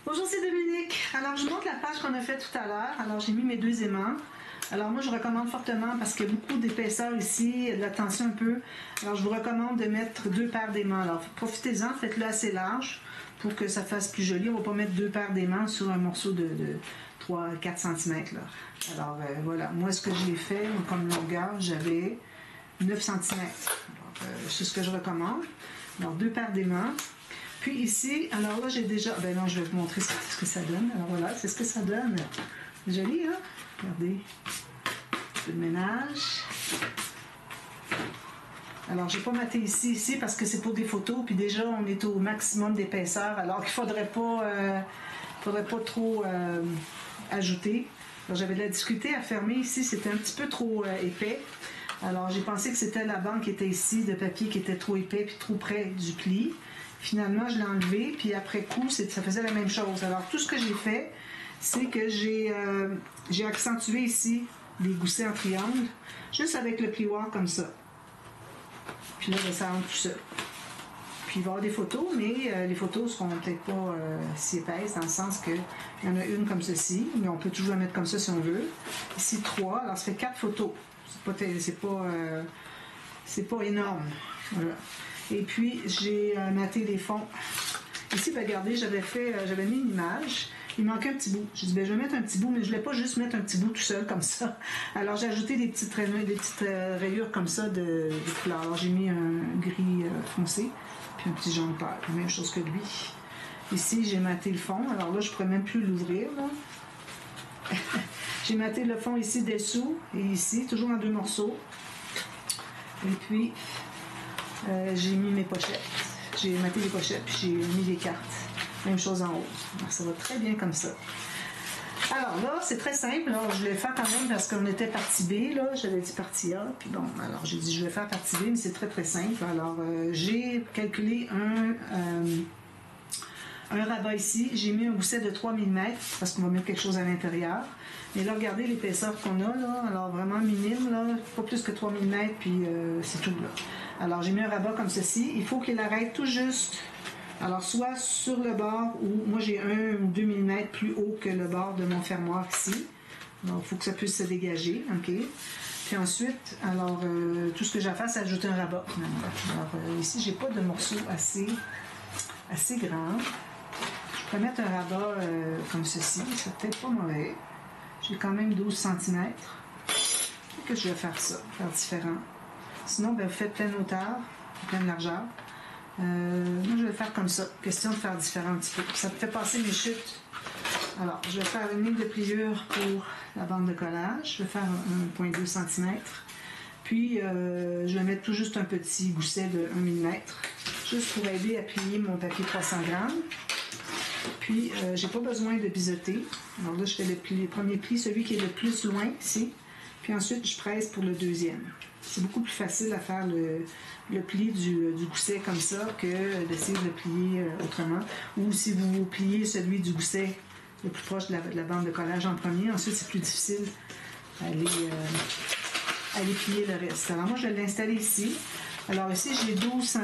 Bonjour, c'est Dominique. Alors, je vous montre la page qu'on a faite tout à l'heure. Alors, j'ai mis mes deux aimants. Alors, moi, je recommande fortement parce qu'il y a beaucoup d'épaisseur ici, de la tension un peu. Alors, je vous recommande de mettre deux paires d'aimants. Alors, profitez-en, faites-le assez large pour que ça fasse plus joli. On ne va pas mettre deux paires d'aimants sur un morceau de 3-4 cm. Là. Alors, voilà. Moi, ce que j'ai fait, comme longueur, j'avais 9 cm. C'est ce que je recommande. Alors, deux paires d'aimants. Puis ici, alors là, j'ai déjà... Ben non, je vais vous montrer ce que ça donne. Alors voilà, c'est ce que ça donne. C'est joli, hein? Regardez. Un peu de ménage. Alors, j'ai pas maté ici, parce que c'est pour des photos. Puis déjà, on est au maximum d'épaisseur. Alors qu'il faudrait pas trop ajouter. Alors, j'avais de la difficulté à fermer ici. C'était un petit peu trop épais. Alors, j'ai pensé que c'était la bande qui était ici, de papier qui était trop épais puis trop près du pli. Finalement, je l'ai enlevé, puis après coup, ça faisait la même chose. Alors, tout ce que j'ai fait, c'est que j'ai accentué ici les goussets en triangle, juste avec le plioir comme ça. Puis là, ça rentre tout seul. Puis il va y avoir des photos, mais les photos seront peut-être pas si épaisses, dans le sens qu'il y en a une comme ceci, mais on peut toujours la mettre comme ça si on veut. Ici, 3, alors ça fait 4 photos. C'est pas énorme. Voilà. Et puis, j'ai maté les fonds. Ici, ben, regardez, j'avais mis une image. Il manquait un petit bout. J'ai dit, ben, je vais mettre un petit bout, mais je ne voulais pas juste mettre un petit bout tout seul, comme ça. Alors, j'ai ajouté des petites rayures comme ça de couleur. Alors, j'ai mis un gris foncé, puis un petit jaune pâle. La même chose que lui. Ici, j'ai maté le fond. Alors là, je ne pourrais même plus l'ouvrir, là. J'ai maté le fond ici dessous et ici, toujours en 2 morceaux. Et puis... j'ai mis mes pochettes. J'ai maté les pochettes, puis j'ai mis les cartes. Même chose en haut. Alors, ça va très bien comme ça. Alors là, c'est très simple. Là, je vais faire quand même parce qu'on était partie B. Là, j'avais dit partie A. Puis bon, alors j'ai dit je vais faire partie B, mais c'est très très simple. Alors, j'ai calculé un rabat ici. J'ai mis un gousset de 3 mm parce qu'on va mettre quelque chose à l'intérieur. Et là, regardez l'épaisseur qu'on a. Là. Alors, vraiment minime. Là. Pas plus que 3 mm, puis c'est tout. Là. Alors, j'ai mis un rabat comme ceci. Il faut qu'il arrête tout juste. Alors, soit sur le bord, ou moi, j'ai 1 ou 2 mm plus haut que le bord de mon fermoir ici. Donc, il faut que ça puisse se dégager. OK? Puis ensuite, alors, tout ce que j'ai à faire, c'est ajouter un rabat. Alors, ici, j'ai pas de morceau assez grand. Je pourrais mettre un rabat comme ceci. C'est peut-être pas mauvais. J'ai quand même 12 cm. Que je vais faire ça, faire différent. Sinon, ben, vous faites pleine hauteur, pleine largeur. Moi, je vais faire comme ça. Question de faire différent un petit peu. Ça me fait passer mes chutes. Alors, je vais faire une ligne de pliure pour la bande de collage. Je vais faire 1,2 cm. Puis, je vais mettre tout juste un petit gousset de 1 mm, juste pour aider à plier mon papier 300 grammes. Puis, j'ai pas besoin de biseauter. Alors là, je fais le premier pli, celui qui est le plus loin, ici. Puis ensuite, je presse pour le deuxième. C'est beaucoup plus facile à faire le pli du gousset comme ça que d'essayer de le plier autrement. Ou si vous pliez celui du gousset le plus proche de la bande de collage en premier, ensuite c'est plus difficile à aller plier le reste. Alors moi, je vais l'installer ici. Alors ici, j'ai 12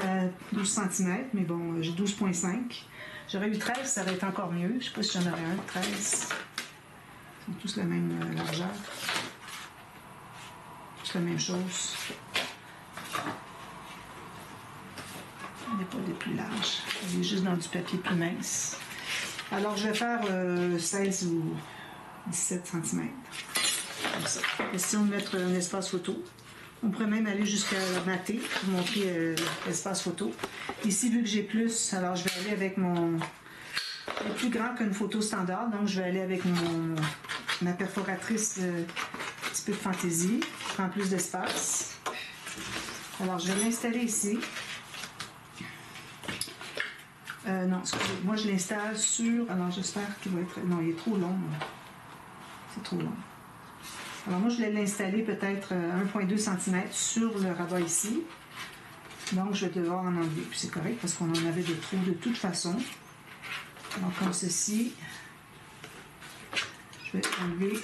cm, mais bon, j'ai 12,5. J'aurais eu 13, ça aurait été encore mieux. Je ne sais pas si j'en aurais un, 13. Ils sont tous la même largeur. C'est la même chose. On n'est pas des plus larges. On est juste dans du papier plus mince. Alors, je vais faire 16 ou 17 cm. Comme ça. Question de mettre un espace photo. On pourrait même aller jusqu'à mater pour montrer l'espace photo. Ici, vu que j'ai plus, alors je vais aller avec mon... Il est plus grand qu'une photo standard, donc je vais aller avec ma perforatrice un petit peu de fantaisie. Je prends plus d'espace. Alors, je vais l'installer ici. Non, excusez, moi je l'installe sur... Alors, j'espère qu'il va être... Non, il est trop long. C'est trop long. Alors, moi, je vais l'installer peut-être 1,2 cm sur le rabat ici. Donc, je vais devoir en enlever. Puis c'est correct parce qu'on en avait de trop de toute façon. Donc, comme ceci, je vais enlever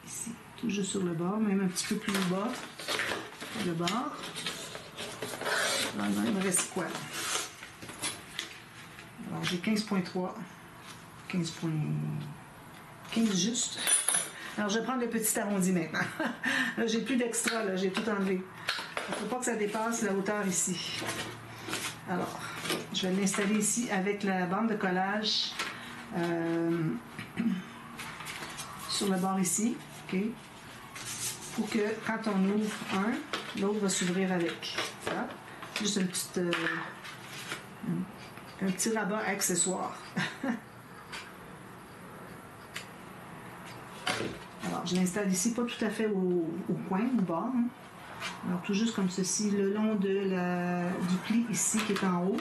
ici, tout juste sur le bord, même un petit peu plus bas, le bord. Alors, il me reste quoi? Alors, j'ai 15,3 15 juste. Alors, je vais prendre le petit arrondi maintenant. Là, j'ai plus d'extra, là, j'ai tout enlevé. Il ne faut pas que ça dépasse la hauteur ici. Alors, je vais l'installer ici avec la bande de collage sur le bord ici, ok? Pour que quand on ouvre un, l'autre va s'ouvrir avec. Voilà. Juste une petite, un petit rabat accessoire. Alors, je l'installe ici, pas tout à fait au coin, au bord. Hein. Alors, tout juste comme ceci, le long du pli ici qui est en haut,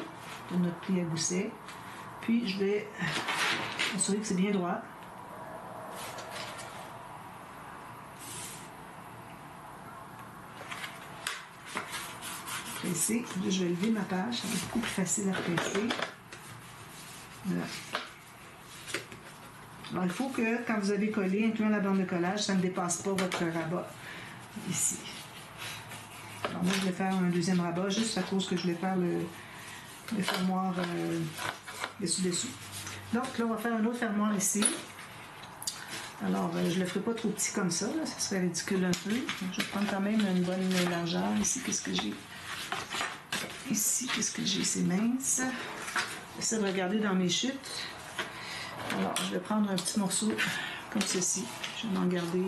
de notre pli à gousset. Puis, je vais m'assurer que c'est bien droit. Presser. Là, je vais lever ma page, ça va être beaucoup plus facile à presser. Voilà. Alors, il faut que, quand vous avez collé, incluant la bande de collage, ça ne dépasse pas votre rabat ici. Alors, moi, je vais faire un deuxième rabat, juste à cause que je vais faire le fermoir dessus. Donc, là, on va faire un autre fermoir ici. Alors, je ne le ferai pas trop petit comme ça, là, ça serait ridicule un peu. Je vais prendre quand même une bonne largeur. Ici, qu'est-ce que j'ai? Ici, qu'est-ce que j'ai? C'est mince. J'essaie de regarder dans mes chutes. Alors, je vais prendre un petit morceau comme ceci. Je vais en garder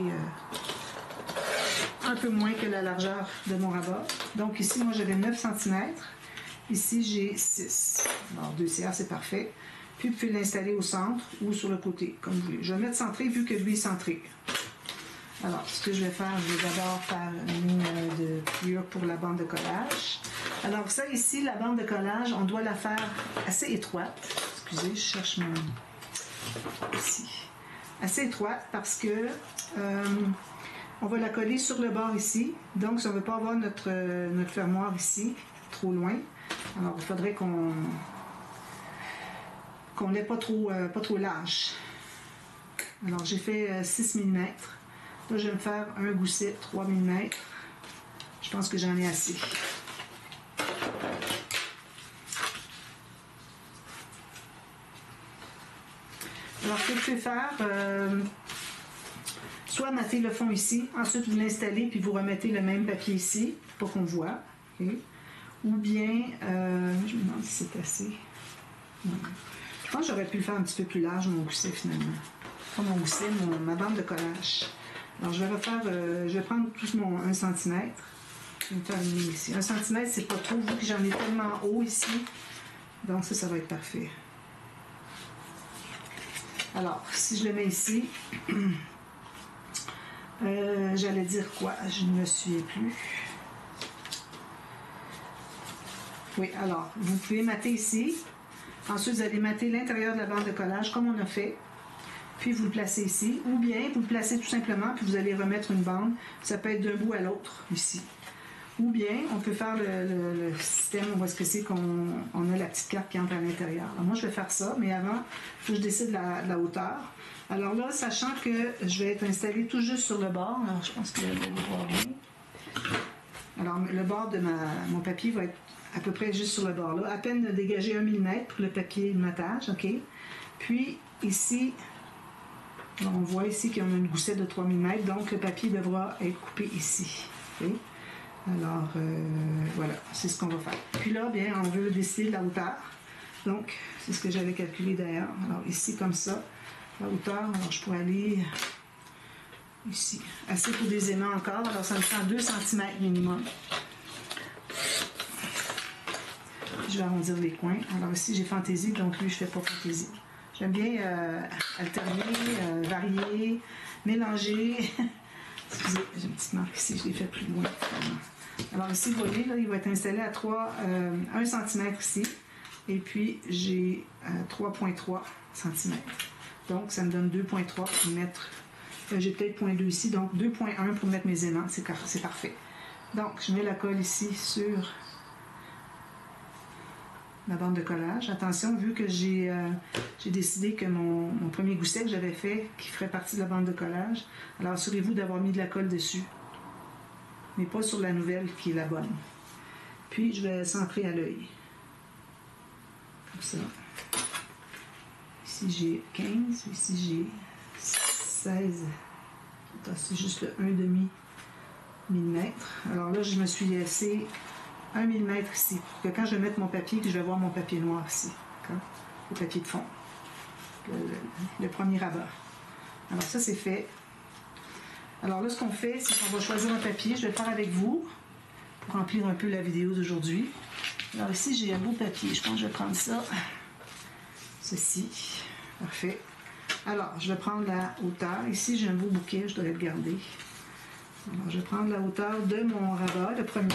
un peu moins que la largeur de mon rabat. Donc ici, moi, j'avais 9 cm. Ici, j'ai 6. Alors, 2/3, c'est parfait. Puis, vous pouvez l'installer au centre ou sur le côté, comme vous voulez. Je vais mettre centré vu que lui est centré. Alors, ce que je vais faire, je vais d'abord faire une ligne de pliure pour la bande de collage. Alors, ça, ici, la bande de collage, on doit la faire assez étroite. Excusez, je cherche mon... Ici. Assez étroite parce que on va la coller sur le bord ici. Donc, si on ne veut pas avoir notre fermoir ici, trop loin, alors il faudrait qu'on l'ait pas trop large. Alors, j'ai fait 6 mm. Là, je vais me faire un gousset 3 mm. Je pense que j'en ai assez. Alors, ce que je vais faire, soit mater le fond ici, ensuite vous l'installez, puis vous remettez le même papier ici, pour qu'on voit. Okay. Ou bien, je me demande si c'est assez. Non. Je pense que j'aurais pu le faire un petit peu plus large, mon gousset, finalement. Pas mon gousset, ma bande de collage. Alors, je vais prendre tout mon 1 cm. Je vais me faire une ligne ici. 1 cm, c'est pas trop, vu que j'en ai tellement haut ici. Donc, ça va être parfait. Alors, si je le mets ici, j'allais dire quoi? Je ne me souviens plus. Oui, alors, vous pouvez mater ici. Ensuite, vous allez mater l'intérieur de la bande de collage, comme on a fait. Puis, vous le placez ici. Ou bien, vous le placez tout simplement, puis vous allez remettre une bande. Ça peut être d'un bout à l'autre, ici. Ou bien, on peut faire le système où est-ce que c'est qu'on a la petite carte qui entre à l'intérieur. Alors, moi, je vais faire ça, mais avant, il faut que je décide la hauteur. Alors là, sachant que je vais être installée tout juste sur le bord, alors je pense que vous allez voir bien. Alors, le bord de mon papier va être à peu près juste sur le bord là. À peine de dégager 1 mm pour le papier de matage, OK? Puis, ici, on voit ici qu'on a une goussette de 3 mm, donc le papier devra être coupé ici. OK? Alors, voilà, c'est ce qu'on va faire. Puis là, bien, on veut décider de la hauteur. Donc, c'est ce que j'avais calculé d'ailleurs. Alors, ici, comme ça, la hauteur, alors je pourrais aller ici. Assez pour des aimants encore, alors ça me prend 2 cm minimum. Je vais arrondir les coins. Alors ici, j'ai fantaisie, donc lui, je ne fais pas fantaisie. J'aime bien alterner, varier, mélanger. Excusez, j'ai une petite marque ici, je l'ai fait plus loin. Alors ici, vous voyez, là, il va être installé à 1 cm ici. Et puis, j'ai 3,3 cm. Donc, ça me donne 2,3 pour mettre... j'ai peut-être 0,2 ici, donc 2,1 pour mettre mes aimants. C'est parfait. Donc, je mets la colle ici sur la bande de collage. Attention, vu que j'ai décidé que mon premier gousset que j'avais fait, qui ferait partie de la bande de collage, alors assurez-vous d'avoir mis de la colle dessus, mais pas sur la nouvelle qui est la bonne. Puis, je vais centrer à l'œil. Comme ça. Ici, j'ai 15. Ici, j'ai 16. C'est juste le 1,5 mm. Alors là, je me suis laissé 1 mm ici, pour que quand je vais mettre mon papier, que je vais voir mon papier noir ici, le papier de fond, le premier rabat. Alors ça, c'est fait. Alors là, ce qu'on fait, c'est qu'on va choisir un papier. Je vais le faire avec vous pour remplir un peu la vidéo d'aujourd'hui. Alors ici, j'ai un beau papier. Je pense que je vais prendre ça. Ceci. Parfait. Alors, je vais prendre la hauteur. Ici, j'ai un beau bouquet. Je dois le garder. Alors, je vais prendre la hauteur de mon rabat, le premier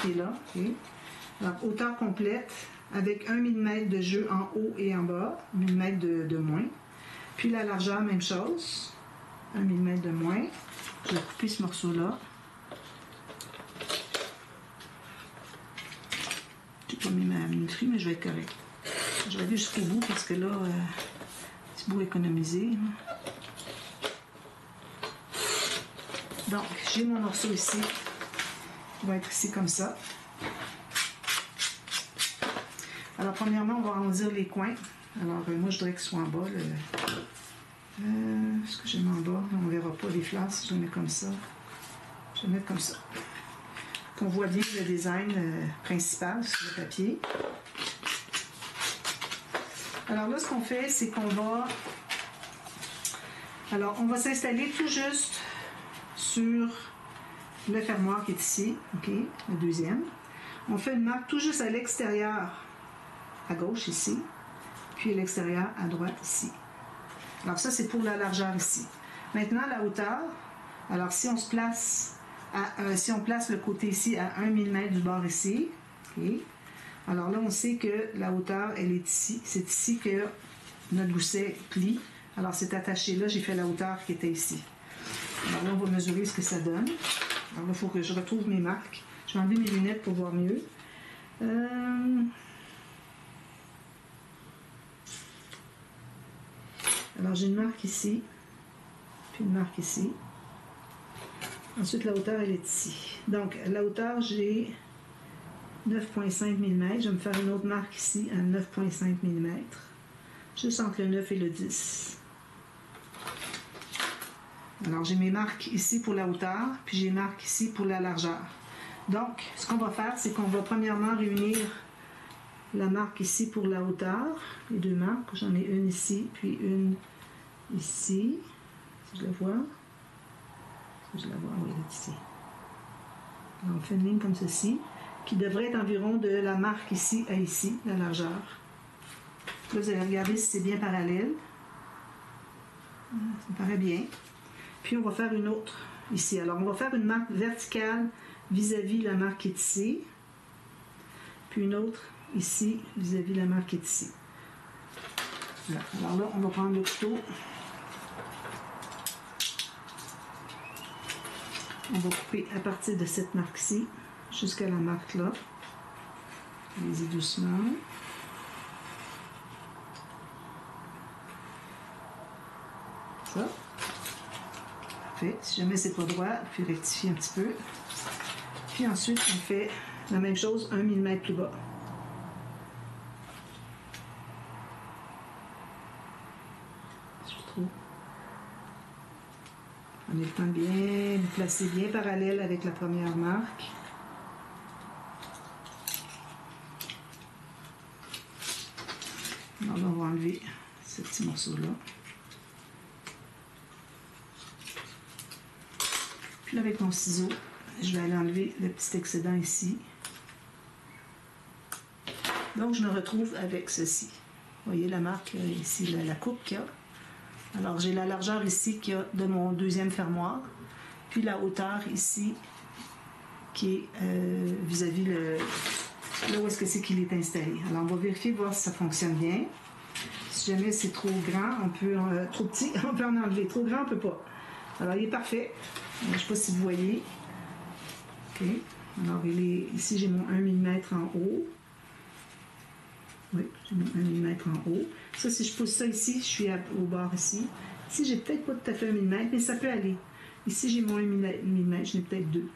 qui est là. Okay. Alors, hauteur complète avec 1 mm de jeu en haut et en bas, 1 mm de moins. Puis la largeur, même chose, 1 mm de moins. Je vais couper ce morceau-là. Je n'ai pas mis ma minuterie, mais je vais être correct. Je vais aller jusqu'au bout parce que là, c'est beau économiser. Donc, j'ai mon morceau ici. Il va être ici comme ça. Alors, premièrement, on va arrondir les coins. Alors, moi, je dirais que ce soit en bas. Ce que j'ai mis en bas, on ne verra pas les fleurs si je le mets comme ça. Je vais le mettre comme ça. Qu'on voit bien le design principal sur le papier. Alors là, ce qu'on fait, c'est qu'on va... Alors, on va s'installer tout juste sur le fermoir qui est ici, ok, le deuxième. On fait une marque tout juste à l'extérieur, à gauche ici, puis à l'extérieur à droite ici. Alors ça, c'est pour la largeur ici. Maintenant, la hauteur. Alors, si on se place, si on place le côté ici à 1 mm du bord ici, ok. Alors là, on sait que la hauteur, elle est ici. C'est ici que notre gousset plie. Alors, c'est attaché là. J'ai fait la hauteur qui était ici. Alors là, on va mesurer ce que ça donne. Alors là, il faut que je retrouve mes marques. Je vais enlever mes lunettes pour voir mieux. Alors, j'ai une marque ici, puis une marque ici. Ensuite, la hauteur, elle est ici. Donc, la hauteur, j'ai 9,5 mm. Je vais me faire une autre marque ici à 9,5 mm. Juste entre le 9 et le 10. Alors, j'ai mes marques ici pour la hauteur, puis j'ai mes marques ici pour la largeur. Donc, ce qu'on va faire, c'est qu'on va premièrement réunir la marque ici pour la hauteur, les deux marques. J'en ai une ici, puis une ici. Si je la vois. Si je la vois, oui, elle est ici. Alors, on fait une ligne comme ceci, qui devrait être environ de la marque ici à ici, la largeur. Là, vous allez regarder si c'est bien parallèle. Ça me paraît bien. Puis, on va faire une autre ici. Alors, on va faire une marque verticale vis-à-vis la marque qui est ici. Puis une autre ici vis-à-vis la marque qui est ici. Voilà. Alors là, on va prendre le couteau. On va couper à partir de cette marque-ci jusqu'à la marque là. Allez-y doucement. Ça. Parfait. Si jamais c'est pas droit, puis rectifier un petit peu. Puis ensuite, on fait la même chose 1 mm plus bas. Je trouve. En étant bien placé, bien parallèle avec la première marque. Alors là, on va enlever ce petit morceau-là. Puis là, avec mon ciseau, je vais aller enlever le petit excédent ici. Donc, je me retrouve avec ceci. Vous voyez la marque ici, la coupe qu'il y a. Alors, j'ai la largeur ici qu'il y a de mon deuxième fermoir. Puis la hauteur ici qui est vis-à-vis là où est-ce que c'est qu'il est installé. Alors, on va vérifier, voir si ça fonctionne bien. Si jamais c'est trop grand, on peut trop petit, on peut en enlever. Trop grand, on ne peut pas. Alors, il est parfait. Je ne sais pas si vous voyez. OK. Alors, ici, j'ai mon 1 mm en haut. Oui, j'ai mon 1 mm en haut. Ça, si je pousse ça ici, je suis au bord ici. Ici, j'ai peut-être pas tout à fait 1 mm, mais ça peut aller. Ici, j'ai mon 1 mm, je n'ai peut-être 2.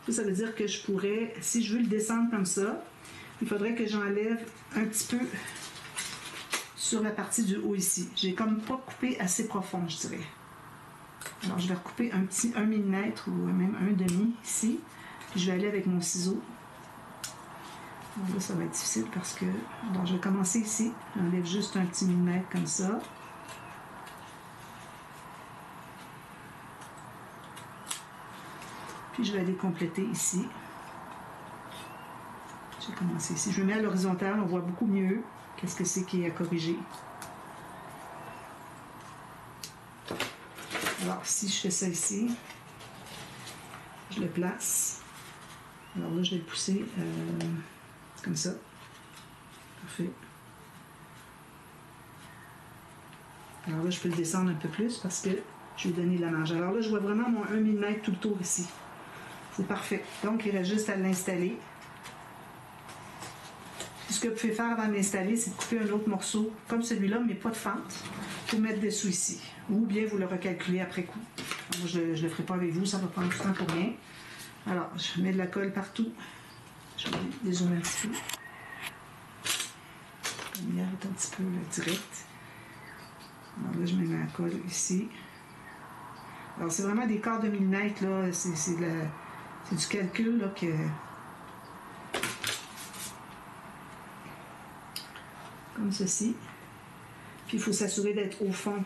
Ça veut dire que je pourrais, si je veux le descendre comme ça, il faudrait que j'enlève un petit peu sur la partie du haut ici. J'ai comme pas coupé assez profond, je dirais. Alors, je vais recouper un petit 1 mm ou même 1,5 ici. Puis, je vais aller avec mon ciseau. Donc là, ça va être difficile parce que... Donc, je vais commencer ici. J'enlève juste un petit millimètre comme ça. Puis, je vais aller compléter ici. Je vais commencer ici. Je me mets à l'horizontale, on voit beaucoup mieux qu'est-ce que c'est qui est à corriger. Alors, si je fais ça ici, je le place. Alors là, je vais le pousser comme ça. Parfait. Alors là, je peux le descendre un peu plus parce que je vais donner de la marge. Alors là, je vois vraiment mon 1 mm tout le tour ici. C'est parfait. Donc, il reste juste à l'installer. Ce que vous pouvez faire avant de l'installer, c'est de couper un autre morceau comme celui-là, mais pas de fente, pour mettre dessous ici. Ou bien vous le recalculez après coup. Alors, moi, je ne le ferai pas avec vous, ça va prendre du temps pour rien. Alors, je mets de la colle partout. Je vais dézoomer un petit peu. La lumière est un petit peu directe. Alors là, je mets ma colle ici. Alors, c'est vraiment des quarts de millimètre, là. C'est du calcul, là, que... Comme ceci. Puis il faut s'assurer d'être au fond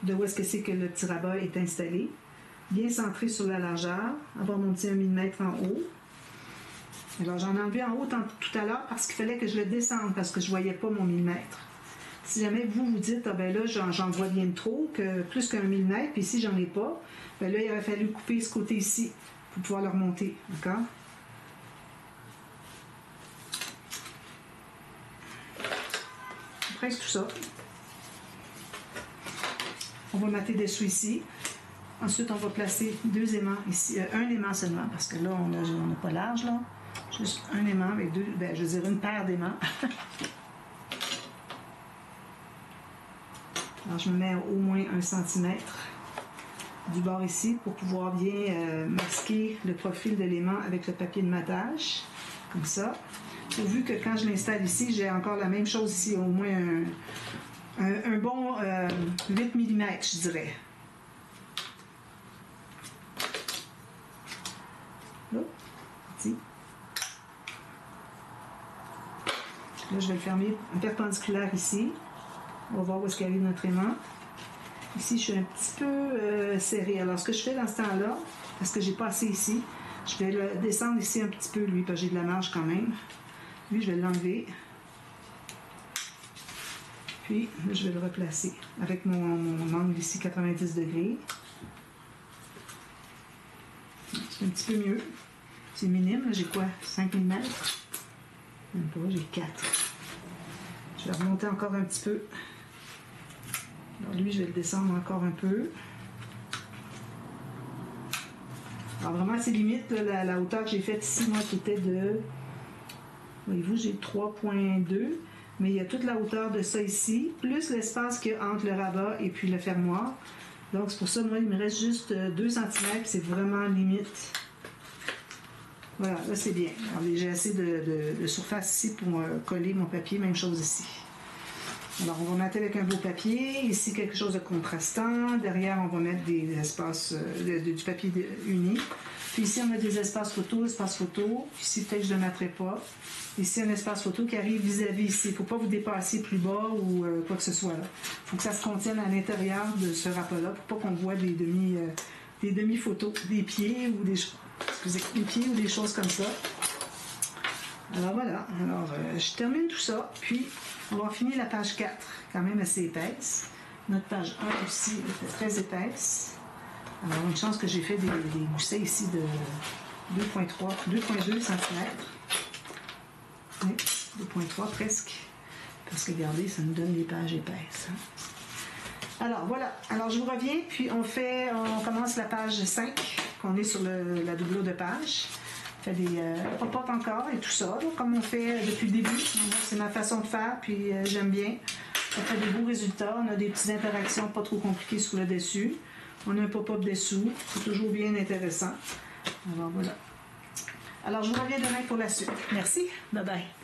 de où est-ce que c'est que le petit rabat est installé. Bien centré sur la largeur, avoir mon petit 1 mm en haut. Alors j'en ai enlevé en haut tout à l'heure parce qu'il fallait que je le descende parce que je ne voyais pas mon millimètre. Si jamais vous vous dites, ah ben là j'en vois bien trop, que plus qu'un millimètre, puis ici j'en ai pas, ben là il aurait fallu couper ce côté ici pour pouvoir le remonter. D'accord? Presque tout ça. On va mater dessous ici. Ensuite, on va placer 2 aimants ici, un aimant seulement, parce que là, on n'a pas large, là. Juste un aimant avec deux, ben, je veux dire une paire d'aimants. Alors, je me mets au moins 1 cm du bord ici pour pouvoir bien masquer le profil de l'aimant avec le papier de matage, comme ça. Pourvu que quand je l'installe ici, j'ai encore la même chose ici, au moins un bon 8 mm, je dirais. Là, ici. Là, je vais le fermer perpendiculaire ici. On va voir où est-ce qu'arrive notre aimant. Ici, je suis un petit peu serré. Alors, ce que je fais dans ce temps-là, parce que j'ai pas assez ici, je vais le descendre ici un petit peu, lui, parce que j'ai de la marge quand même. Lui, je vais l'enlever. Puis, là, je vais le replacer avec mon angle ici, 90 degrés. C'est un petit peu mieux. C'est minime. J'ai quoi? 5 mm? Même pas, j'ai 4. Je vais remonter encore un petit peu. Alors, lui, je vais le descendre encore un peu. Alors, vraiment, c'est limite la hauteur que j'ai faite ici, moi, qui était de... Voyez-vous, j'ai 3,2, mais il y a toute la hauteur de ça ici, plus l'espace qu'il y a entre le rabat et puis le fermoir. Donc, c'est pour ça, moi, il me reste juste 2 cm, c'est vraiment limite. Voilà, là, c'est bien. Alors, j'ai assez de surface ici pour coller mon papier, même chose ici. Alors, on va mettre avec un beau papier. Ici, quelque chose de contrastant. Derrière, on va mettre des espaces, du papier uni. Puis ici, on a des espaces photo, espace photo. Ici, peut-être que je ne le mettrai pas. Ici, un espace photo qui arrive vis-à-vis ici. Il ne faut pas vous dépasser plus bas ou quoi que ce soit là. Il faut que ça se contienne à l'intérieur de ce rapport-là pour pas qu'on voit des demi-photos, des pieds ou des pieds ou des choses comme ça. Alors voilà. Alors, je termine tout ça. Puis, on va finir la page 4, quand même assez épaisse. Notre page 1 aussi était très épaisse. Alors, une chance que j'ai fait des goussets ici de 2,2 cm. Oui, 2,3 presque. Parce que regardez, ça nous donne des pages épaisses. Alors, voilà. Alors, je vous reviens, puis on commence la page 5, qu'on est sur la doublure de page. On fait des pop-up encore et tout ça, là, comme on fait depuis le début. C'est ma façon de faire, puis j'aime bien. Ça fait des beaux résultats. On a des petites interactions pas trop compliquées sur le dessus. On a un pop-up dessous. C'est toujours bien intéressant. Alors, voilà. Alors, je vous reviens demain pour la suite. Merci. Bye bye.